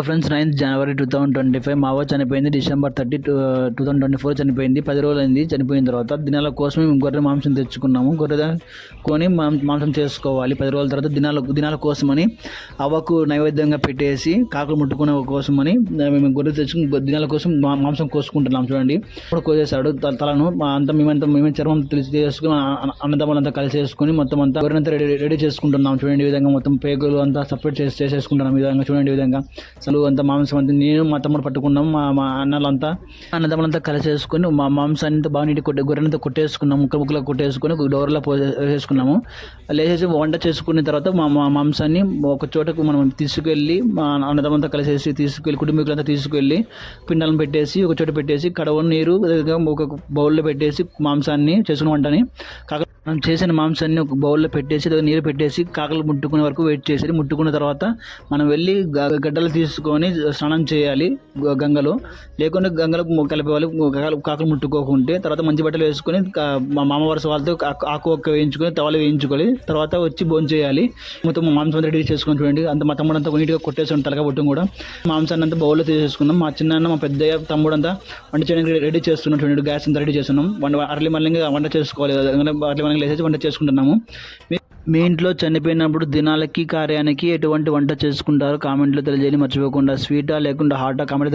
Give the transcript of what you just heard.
Friends 9th జనవరి 2025 మా అవ్వ చనిపోయింది. December 30, 2024 చనిపోయింది. 10 రోజులైంది చనిపోయిన తర్వాత. దినాల కోసం మేము గొర్రె మాంసం తెచ్చుకున్నాము. గొర్రె కొని మాంసం చేసుకోవాలి 10 రోజుల తర్వాత. దినాల కోసమని అవ్వకు నైవేద్యంగా పెట్టేసి కాకులు ముట్టుకునే కోసమని మేము గొర్రె తెచ్చుకుని దినాల కోసం మాంసం కోసుకుంటున్నాం. చూడండి ఇప్పుడు కోసేసాడు తలను. మేమే చర్మం చేసుకుని అన్నదమ్ములంతా కలిసి వేసుకుని మొత్తం అంతా గొర్రెనంతా రెడీ చేసుకుంటున్నాం. చూడండి ఈ విధంగా మొత్తం పేగులు అంతా సపరేట్ చేసేసుకుంటున్నాం. ఈ విధంగా చూడండి ఈ విధంగా అసలు అంతా మాంసం అంతా నేను మా తమ్ముడు పట్టుకున్నాం. మా అన్నదమ్ములంతా కలిసి వేసుకుని మా మాంసాన్ని అంతా బాగా నీటి గొర్రెనంతా కొట్టేసుకున్నాము. ముక్కలు కొట్టేసుకుని డోర్లో వేసేసుకున్నాము. లేచేసి వంట చేసుకున్న తర్వాత మా మాంసాన్ని ఒక చోటకు మనం తీసుకెళ్ళి మా అన్నదమ్మంతా కలిసేసి తీసుకెళ్ళి కుటుంబీకులంతా తీసుకెళ్ళి పిండాలను పెట్టేసి ఒక చోట పెట్టేసి కడవ నీరు ఒక బౌల్లో పెట్టేసి మాంసాన్ని చేసుకున్న వంటని మనం చేసిన మాంసాన్ని ఒక బౌల్లో పెట్టేసి నీరు పెట్టేసి కాకలు ముట్టుకునే వరకు వెయిట్ చేసి ముట్టుకున్న తర్వాత మనం వెళ్ళి గడ్డలు తీసుకొని స్నానం చేయాలి గంగలో. లేకుంటే గంగలో కలిపేవాళ్ళు కాకలు ముట్టుకోకుంటే. తర్వాత మంచి బట్టలు వేసుకొని మా మామ వరుస వాళ్ళతో ఆకు ఒక్క వేయించుకొని తవలు వేయించుకొని తర్వాత వచ్చి భోజనం చేయాలి. మొత్తం మాంసం రెడీ చేసుకొని చూడండి అంత మా తమ్ముడు అంతా నీట్గా కొట్టేసి తలగా పొట్టం కూడా మాంసాన్ని అంతా బౌల్లో తీసేసుకున్నాం. మా చిన్న మా పెద్దయ్య తమ్ముడు అంతా వంట చేయడానికి రెడీ చేస్తున్నాం. చూడండి గ్యాస్ అంతా రెడీ చేస్తున్నాం. అర్లీ మార్నింగ్ వంట చేసుకోవాలి. అర్లీ మార్నింగ్ లేసేసి వంట చేసుకుంటున్నాము. మీ ఇంట్లో చనిపోయినప్పుడు దినాలకి కార్యానికి ఎటువంటి వంట చేసుకుంటారు కామెంట్లో తెలియజేయండి మర్చిపోకుండా. స్వీటా లేకుండా హాటా కామెంట్